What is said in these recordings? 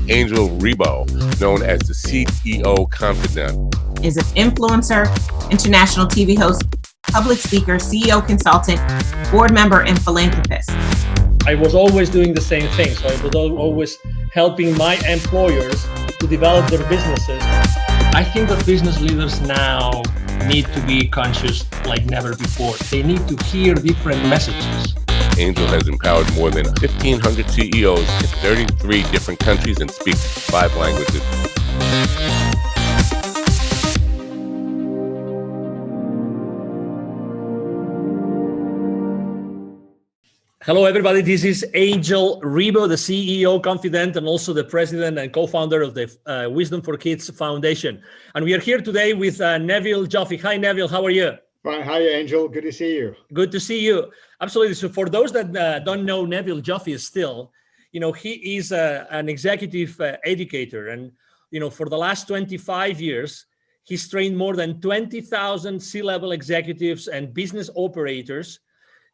Angel Rebo, known as the CEO Confidant, is an influencer, international TV host, public speaker, CEO consultant, board member, and philanthropist. I was always doing the same thing. So I was always helping my employers to develop their businesses. I think that business leaders now need to be conscious like never before. They need to hear different messages. Angel has empowered more than 1,500 CEOs in 33 different countries and speaks 5 languages. Hello, everybody. This is Angel Rebo, the CEO Confidant, and also the president and co-founder of the Wisdom for Kids Foundation. And we are here today with Neville Joffe. Hi, Neville. How are you? Fine. Hi, Angel. Good to see you. Good to see you. Absolutely. So for those that don't know Neville Joffe still, he is an executive educator. And, for the last 25 years, he's trained more than 20,000 C-level executives and business operators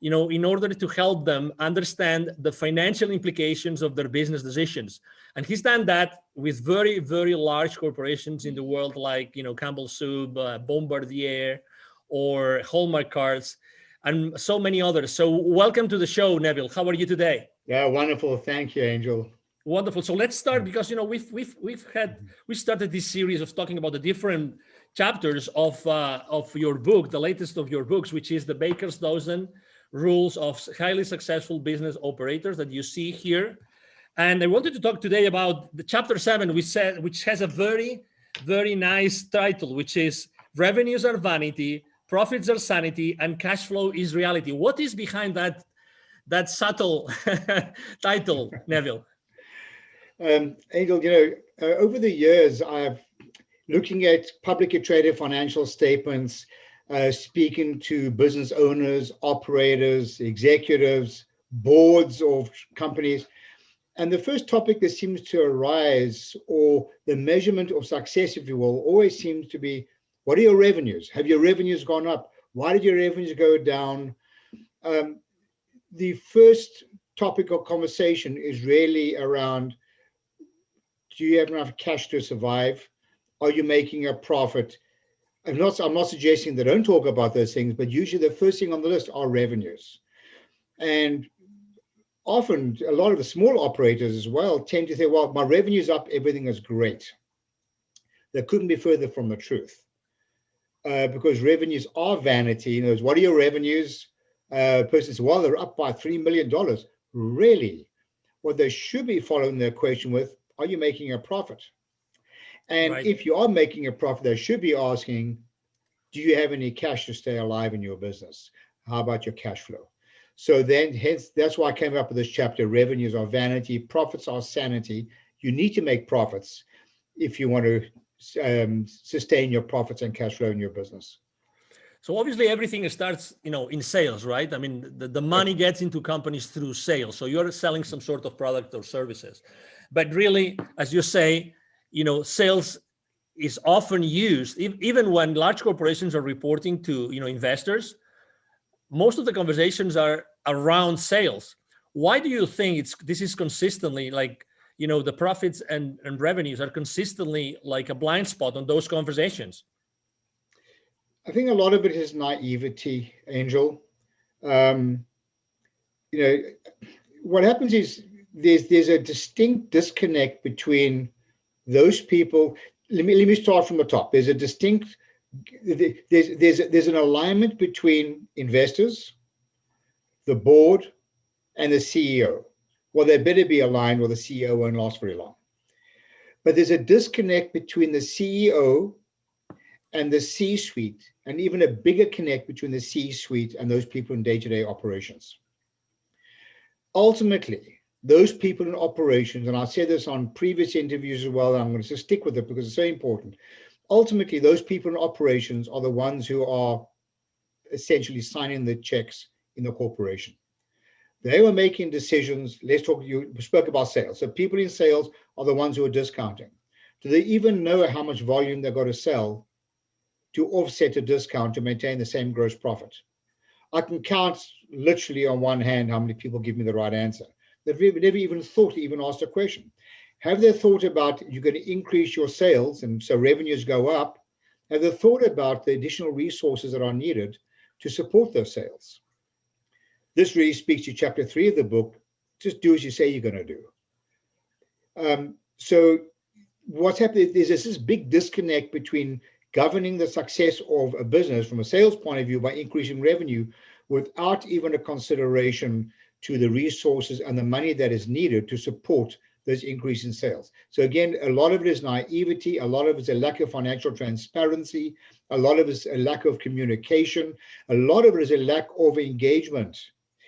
in order to help them understand the financial implications of their business decisions. And he's done that with very, very large corporations in the world, like, Campbell Soup, Bombardier, or Hallmark Cards, and so many others. So welcome to the show, Neville. How are you today? Yeah, wonderful. Thank you, Angel. Wonderful. So let's start because, we started this series of talking about the different chapters of your book, the latest of your books, which is the Baker's Dozen Rules of Highly Successful Business Operators that you see here. And I wanted to talk today about the chapter 7, which has a very, very nice title, which is Revenues Are Vanity, Profits Are Sanity, and Cash Flow is Reality. What is behind that subtle title, Neville? Angel, over the years, I've looking at publicly traded financial statements, speaking to business owners, operators, executives, boards of companies. And the first topic that seems to arise, or the measurement of success, if you will, always seems to be, what are your revenues? Have your revenues gone up? Why did your revenues go down? The first topic of conversation is really around, do you have enough cash to survive? Are you making a profit? I'm not suggesting they don't talk about those things, but usually the first thing on the list are revenues. And often a lot of the small operators as well tend to say, well, my revenue's up, everything is great. That couldn't be further from the truth. Because revenues are vanity. What are your revenues? Person says, well, they're up by $3 million. Really? What they should be following their question with, are you making a profit? And right. If you are making a profit, they should be asking, do you have any cash to stay alive in your business? How about your cash flow? So then, hence, that's why I came up with this chapter, revenues are vanity, profits are sanity. You need to make profits if you want to sustain your profits and cash flow in your business. So obviously everything starts, in sales, right? I mean, the money gets into companies through sales. So you're selling some sort of product or services. But really, as you say, sales is often used, even when large corporations are reporting to, investors, most of the conversations are around sales. Why do you think this is consistently like, the profits and revenues are consistently like a blind spot on those conversations? I think a lot of it is naivety, Angel. What happens is there's a distinct disconnect between those people. Let me start from the top. There's an alignment between investors, the board, and the CEO. Well, they better be aligned, or the CEO won't last very long. But there's a disconnect between the CEO and the C-suite, and even a bigger connect between the C-suite and those people in day-to-day operations. Ultimately, those people in operations, and I said this on previous interviews as well, and I'm going to just stick with it because it's so important. Ultimately, those people in operations are the ones who are essentially signing the checks in the corporation. They were making decisions. You spoke about sales. So people in sales are the ones who are discounting. Do they even know how much volume they've got to sell to offset a discount to maintain the same gross profit? I can count literally on one hand how many people give me the right answer. They've never even thought to even ask a question. Have they thought about you're going to increase your sales and so revenues go up? Have they thought about the additional resources that are needed to support those sales? This really speaks to chapter 3 of the book. Just do as you say you're going to do. So what's happening is there's this big disconnect between governing the success of a business from a sales point of view by increasing revenue without even a consideration to the resources and the money that is needed to support those increase in sales. So again, a lot of it is naivety, a lot of it is a lack of financial transparency, a lot of it is a lack of communication, a lot of it is a lack of engagement.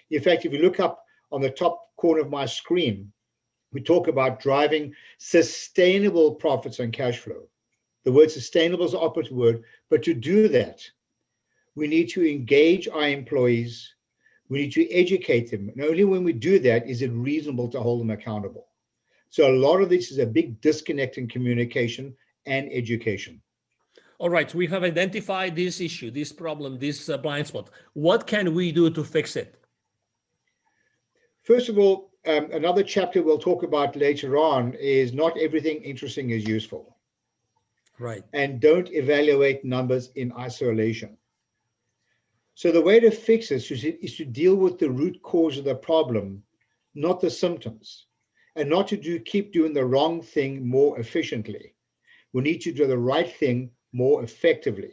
In fact, if you look up on the top corner of my screen, we talk about driving sustainable profits and cash flow. The word sustainable is the opposite word, but to do that, we need to engage our employees, we need to educate them, and only when we do that is it reasonable to hold them accountable. So a lot of this is a big disconnect in communication and education. All right, we have identified this issue, this problem, this blind spot. What can we do to fix it? First of all, another chapter we'll talk about later on is not everything interesting is useful. Right. And don't evaluate numbers in isolation. So the way to fix this is to deal with the root cause of the problem, not the symptoms, and not to keep doing the wrong thing more efficiently. We need to do the right thing more effectively.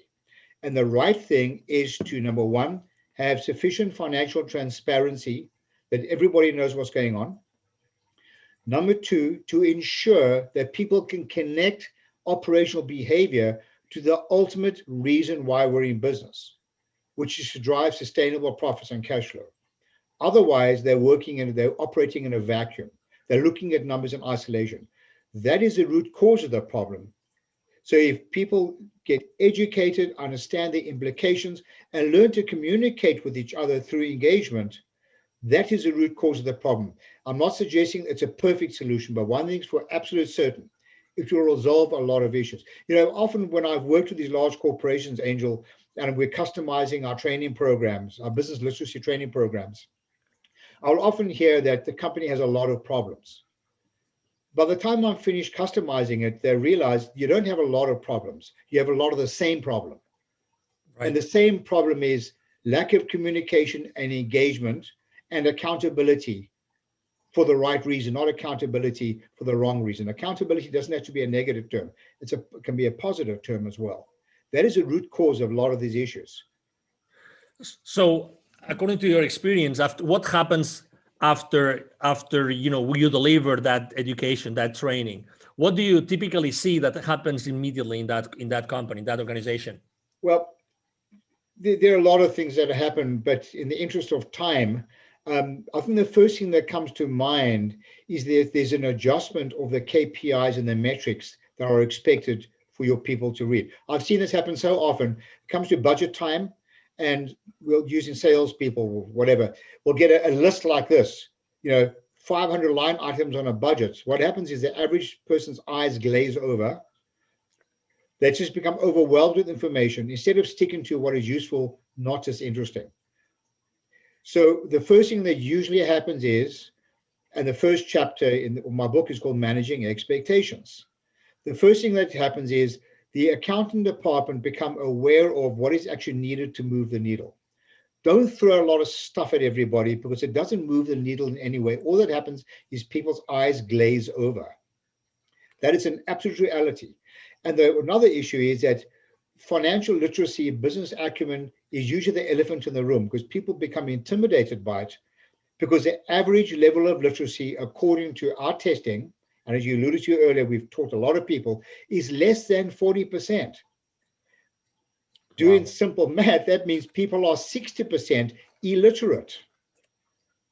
And the right thing is to, number one, have sufficient financial transparency that everybody knows what's going on. Number two, to ensure that people can connect operational behavior to the ultimate reason why we're in business, which is to drive sustainable profits and cash flow. Otherwise, they're operating in a vacuum. They're looking at numbers in isolation. That is the root cause of the problem. So if people get educated, understand the implications, and learn to communicate with each other through engagement, that is the root cause of the problem. I'm not suggesting it's a perfect solution, but one thing's for absolute certain, it will resolve a lot of issues. You know, often when I've worked with these large corporations, Angel, and we're customizing our training programs, our business literacy training programs, I'll often hear that the company has a lot of problems. By the time I'm finished customizing it, they realize you don't have a lot of problems. You have a lot of the same problem. Right. And the same problem is lack of communication and engagement and accountability for the right reason, not accountability for the wrong reason. Accountability doesn't have to be a negative term. It can be a positive term as well. That is a root cause of a lot of these issues. So according to your experience, what happens after you deliver that education, that training? What do you typically see that happens immediately in that company, that organization? Well, there are a lot of things that happen, but in the interest of time, I think the first thing that comes to mind is that there's an adjustment of the KPIs and the metrics that are expected for your people to read. I've seen this happen so often. It comes to budget time, and we'll using salespeople or whatever, we'll get a list like this, 500 line items on a budget. What happens is the average person's eyes glaze over. They just become overwhelmed with information instead of sticking to what is useful, not just interesting. So the first thing that usually happens is, and the first chapter in my book is called Managing Expectations. The first thing that happens is the accounting department become aware of what is actually needed to move the needle. Don't throw a lot of stuff at everybody because it doesn't move the needle in any way. All that happens is people's eyes glaze over. That is an absolute reality. And another issue is that financial literacy, business acumen is usually the elephant in the room because people become intimidated by it because the average level of literacy, according to our testing, and as you alluded to earlier, we've taught a lot of people, is less than 40%. Doing simple math, that means people are 60% illiterate.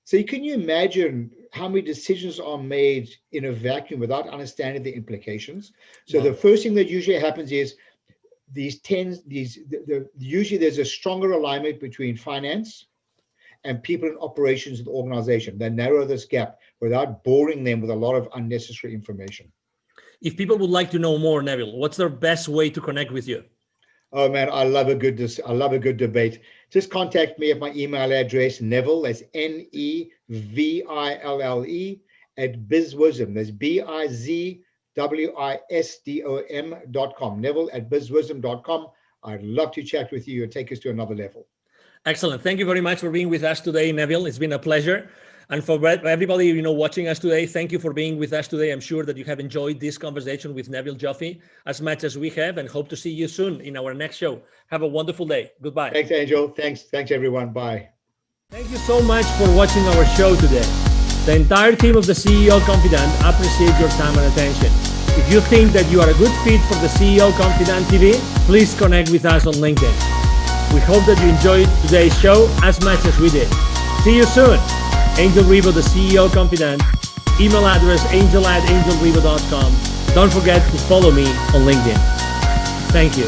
So can you imagine how many decisions are made in a vacuum without understanding the implications? So the first thing that usually happens is usually there's a stronger alignment between finance and people in operations of the organization. They narrow this gap without boring them with a lot of unnecessary information. If people would like to know more, Neville, what's their best way to connect with you? Oh man, I love a good debate. Just contact me at my email address, Neville, that's Neville, at bizwisdom. That's bizwisdom.com. Neville at bizwisdom.com. I'd love to chat with you and take us to another level. Excellent. Thank you very much for being with us today, Neville. It's been a pleasure. And for everybody, watching us today, thank you for being with us today. I'm sure that you have enjoyed this conversation with Neville Joffe as much as we have, and hope to see you soon in our next show. Have a wonderful day. Goodbye. Thanks, Angel. Thanks, everyone. Bye. Thank you so much for watching our show today. The entire team of the CEO Confidant appreciate your time and attention. If you think that you are a good fit for the CEO Confidant TV, please connect with us on LinkedIn. We hope that you enjoyed today's show as much as we did. See you soon. Angel Rivo, the CEO Confidant. Email address angel@angelrivo.com. Don't forget to follow me on LinkedIn. Thank you.